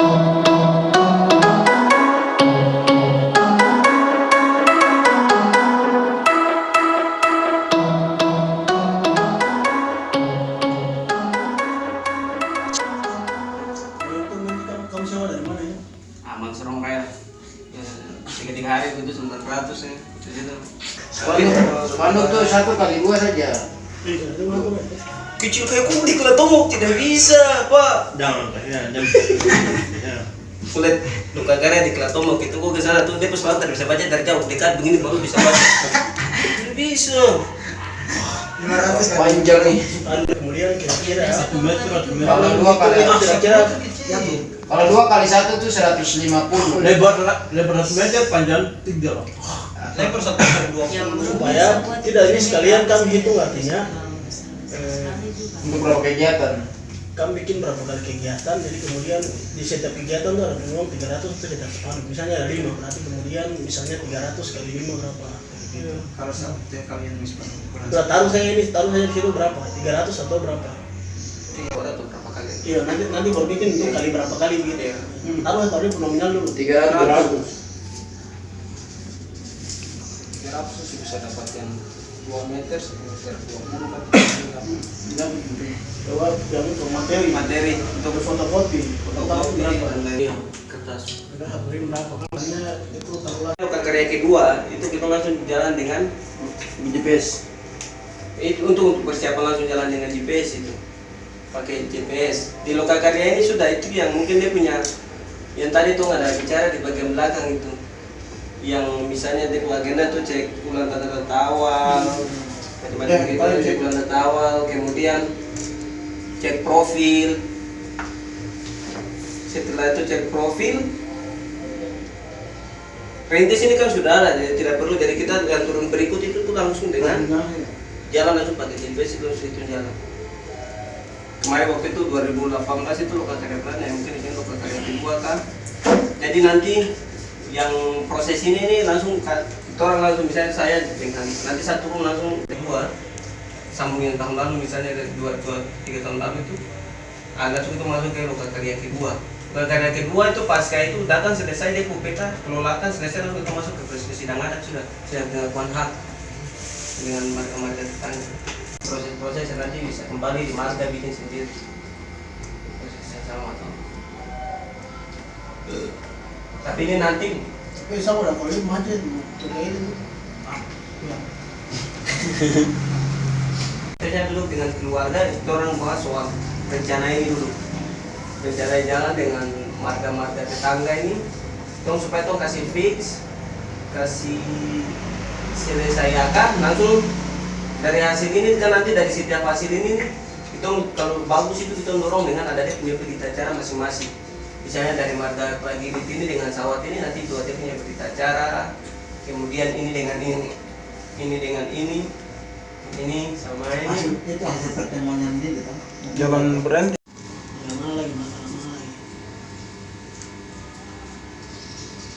Kamu sewa dari mana ya? Aman serong kayak 3 hari itu 900 ya. Jadi Spanduk tuh 1x2 saja. kecil kayak kulit lah tomok tidak bisa pak. Jangan, jangan. Kulit luka karya di kelatomok itu gua kesana tuh dia pas banget bisa baca dari jauh dekat begini baru bisa baca. Tidak bisa. 500 panjang nih. Kemudian kira-kira 1 meter. Kalau 2 kali Kira-kira kalau 2 kali 1 tuh 150. lebar 1 meter, panjang 3 loh. Lebar 1,20 Supaya tidak ini sekalian kami hitung artinya Untuk berapa kegiatan? kami bikin berapa kali kegiatan, jadi kemudian di setiap kegiatan tuh ada minimum 300 itu kita sepanduk. Misalnya ada 5, berarti kemudian misalnya 300 kali 5 berapa? kalau satu kalian bisa Udah taruh saya di situ berapa? 300 atau berapa? atau berapa kali? Iya, nanti baru bikin itu kali berapa kali begitu ya. Taruh nominal dulu. 300. 300 bisa dapat yang 2 meter sekitar 20 kan. Coba yang untuk Materi untuk fotokopi berapa? Iya, kertas. Udah beri berapa? Karena itu taruhlah. Lokal karya kedua itu kita langsung jalan dengan GPS. Itu untuk persiapan langsung jalan dengan GPS itu. Pakai GPS. Di lokal karya ini sudah itu yang mungkin dia punya yang tadi tuh ada bicara di bagian belakang itu. Yang misalnya dia agenda tuh cek ulang data awal. Macam-macam gitu cek ulang data awal, kemudian cek profil. Setelah itu cek profil, rintis ini kan sudah ada, jadi tidak perlu. Jadi kita yang turun berikut itu tuh langsung dengan jalan langsung pakai GPS itu jalan. Kemarin waktu itu 2018 itu lokal karya plan, yang mungkin ini lokal karya kedua kan. Jadi nanti yang proses ini langsung orang langsung misalnya saya dengan nanti satu turun langsung kedua sambungin tahun lalu misalnya dari 2-3 tahun lalu itu langsung itu masuk ke lokal karya kedua. Lokal karya kedua itu pasca itu datang selesai dia peta kelolakan selesai lalu kita masuk ke persidangan adat sudah pengakuan hak dengan marga tetangga. Proses nanti bisa kembali di marga bikin sendiri prosesnya sama atau tapi ini nanti Saya udah kalau macet terkait itu. Saya dulu dengan keluarga itu orang bahas soal rencana ini dulu. Rencana jalan dengan marga-marga tetangga ini, tong supaya tong kasih fix, kasih selesaikan langsung dari hasil ini kan nanti dari setiap hasil ini kita kalau bagus itu kita dorong dengan ada dia punya berita acara masing-masing. Misalnya dari marga pagi ini dengan sawat ini nanti dua dia punya berita acara, kemudian ini dengan ini dengan ini sama ini. Itu hasil pertemuan yang ini gitu. Jangan berhenti. Mana lagi masalah lagi.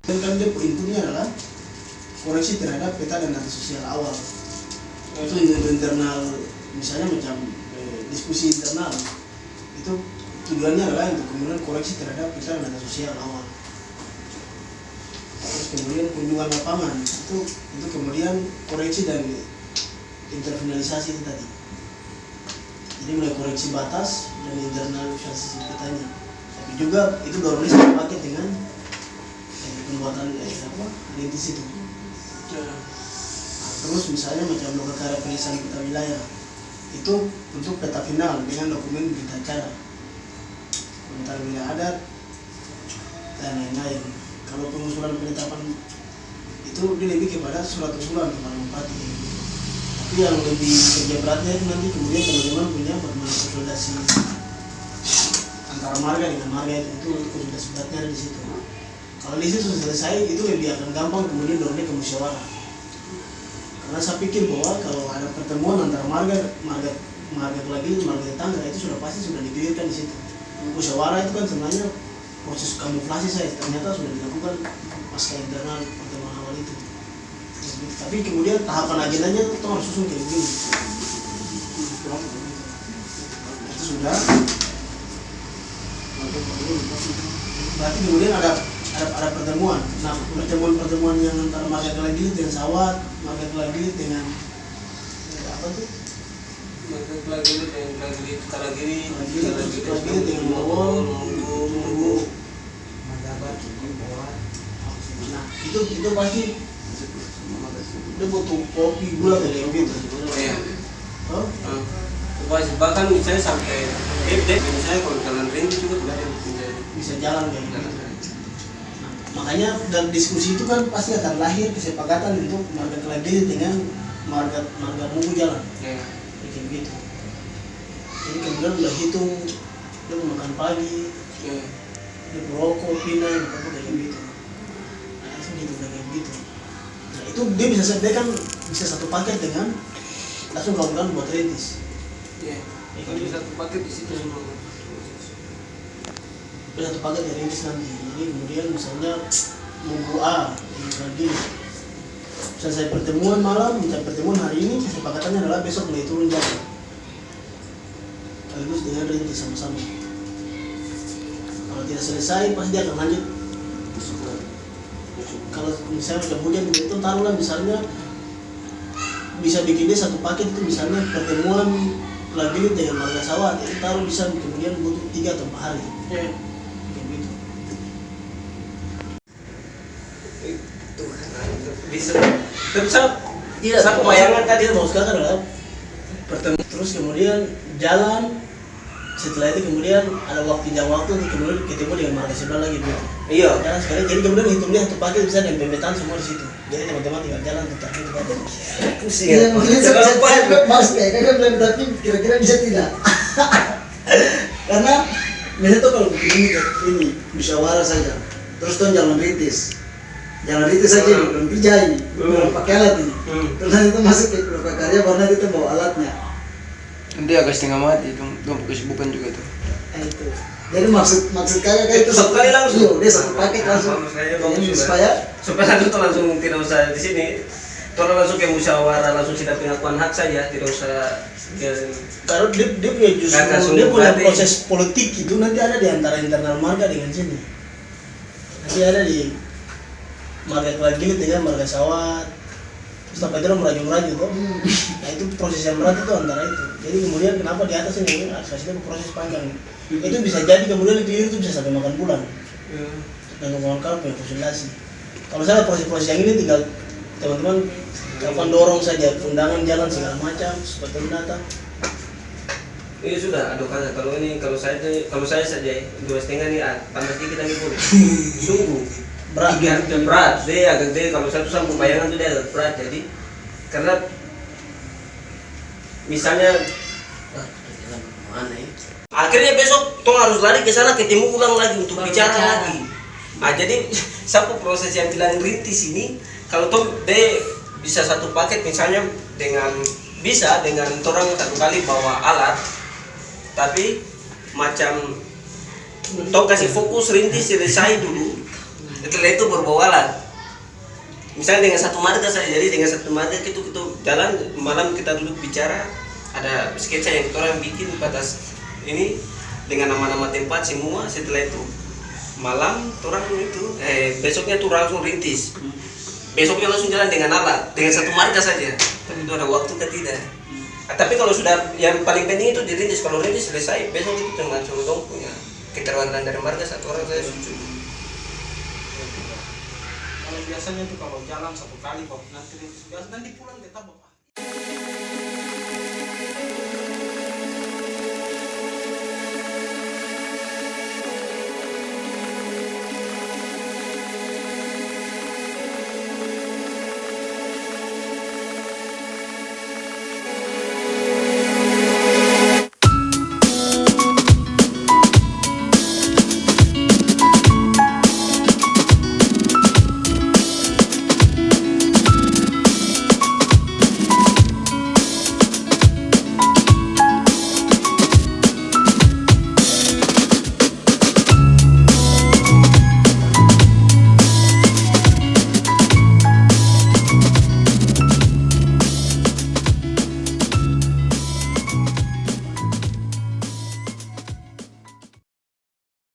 Dan kan dia intinya adalah koreksi terhadap peta dan data sosial awal. Itu internal, misalnya macam diskusi internal itu tujuannya adalah untuk kemudian koreksi terhadap peta dan data sosial awal. Terus kemudian kunjungan lapangan itu kemudian koreksi dan interfinalisasi itu tadi. Jadi mulai koreksi batas dan internalisasi petanya. Tapi juga itu dorongnya satu paket dengan pembuatan rintis itu. Terus misalnya macam lokal karya perizinan peta wilayah itu untuk peta final dengan dokumen berita acara, komentar wilayah adat dan lain-lain. Kalau pengusulan penetapan itu dia lebih kepada surat usulan kepada bupati. Tapi yang lebih kerja beratnya itu nanti kemudian teman-teman punya bagaimana konsolidasi antara marga dengan marga itu konsolidasi beratnya ada di situ. Kalau di situ sudah selesai itu lebih akan gampang kemudian dorongnya ke musyawarah. Karena saya pikir bahwa kalau ada pertemuan antara marga lagi marga tetangga itu sudah pasti sudah dipikirkan di situ. Musyawarah itu kan sebenarnya proses kamuflase saya ternyata sudah dilakukan pasca internal pertemuan awal itu. Tapi kemudian tahapan agendanya itu harus susun kayak begini. Itu sudah. Berarti kemudian ada pertemuan. Nah, pertemuan yang antara marga Kelagilit dengan Sawat, marga Kelagilit dengan apa tuh? Marga Kelagilit dengan Kelagilit dengan Mawol, Munggu. Nah, itu pasti dia butuh kopi gula kayak gitu. Iya. Oh? Bahkan misalnya sampai misalnya kalau jalan rindu juga Bisa jalan kayak gitu. Nah, makanya dalam diskusi itu kan pasti akan lahir kesepakatan untuk marga Kelagilit dengan marga Munggu jalan. Iya. Kayak gitu. Jadi kemudian udah hitung dia mau makan pagi, Iya. dia merokok, pindah, apa kayak gitu. Nah, langsung gitu kayak gitu. Nah, itu dia kan bisa satu paket dengan langsung kamu buat rintis. Iya. Kalau bisa satu paket di situ semua. Bisa satu paket dari rintis nanti. Jadi kemudian misalnya Minggu A lagi selesai pertemuan malam, minta pertemuan hari ini, kesepakatannya adalah besok mulai turun jalan. Sekaligus dengan rintis sama-sama. Kalau tidak selesai pasti dia akan lanjut. Kalau misalnya kemudian itu taruhlah misalnya bisa bikin dia satu paket itu misalnya pertemuan Kelagilit dengan marga Sawat itu taruh bisa kemudian butuh 3 atau 4 hari. Iya. Kayak gitu. Itu bisa. Saya bayangan tadi Mau sekarang adalah pertemuan terus kemudian jalan, setelah itu kemudian ada waktunya untuk kemudian ketemu dengan marga sebelah lagi gitu. Iya. Jalan sekali, jadi kemudian hitung dia satu paket bisa dan pemetaan semua di situ. Jadi teman-teman tinggal jalan tetap itu kan. Iya, mungkin saya maksudnya kan bilang tapi kira-kira bisa tidak? Karena misalnya tuh kalau ini musyawarah saja, terus tuh jalan rintis saja nih, belum kerja ini, belum pakai alat ini. Terus nanti itu masuk ke karya, baru nanti itu bawa alatnya. Nanti agak setengah mati itu, kesibukan juga tuh. Itu. Jadi maksud kakak kayak itu Satu kali langsung. Iya, dia satu paket langsung. Saya Jadi supaya nanti tuh langsung tidak usah di sini. Tolong langsung ke musyawarah, langsung sudah pengakuan hak saja, tidak usah. Kalau dia punya justru dia punya proses politik itu nanti ada di antara internal marga dengan sini. Nanti ada di marga Kelagilit dengan marga Sawat. Terus sampai itu merajut tuh. Nah itu proses yang berat itu antara itu. Jadi kemudian kenapa di atas ini asasnya proses panjang. Itu bisa jadi kemudian di itu bisa sampai makan bulan. Dan kawan-kawan punya konsultasi. Kalau saya proses-proses yang ini tinggal teman-teman kapan dorong saja undangan jalan segala macam seperti datang. Ini sudah ada kata kalau saya saja 2,5 nih tambah sedikit lagi boleh. Sungguh berat dia agak dia kalau satu sampai bayangan tuh dia agak berat jadi karena misalnya akhirnya besok tong harus lari ke sana ketemu ulang lagi untuk bicara lagi. Jadi satu proses yang bilang rintis ini kalau tong dia bisa satu paket misalnya dengan orang satu kali bawa alat tapi macam tong kasih fokus rintis selesai dulu. Setelah itu berbawa alat. Misalnya dengan satu marga saja, jadi dengan satu marga kita jalan malam kita duduk bicara, ada sketsa yang kita orang bikin batas ini dengan nama-nama tempat semua. Setelah itu malam orang itu besoknya tuh langsung rintis. Besoknya langsung jalan dengan alat, dengan satu marga saja. Tapi itu ada waktu ke tidak. Tapi kalau sudah yang paling penting itu dirintis, kalau rintis selesai besok itu langsung dong punya keterwakilan dari marga satu orang saya setuju. Kalau biasanya tuh kalau jalan satu kali kok nanti pulang tetap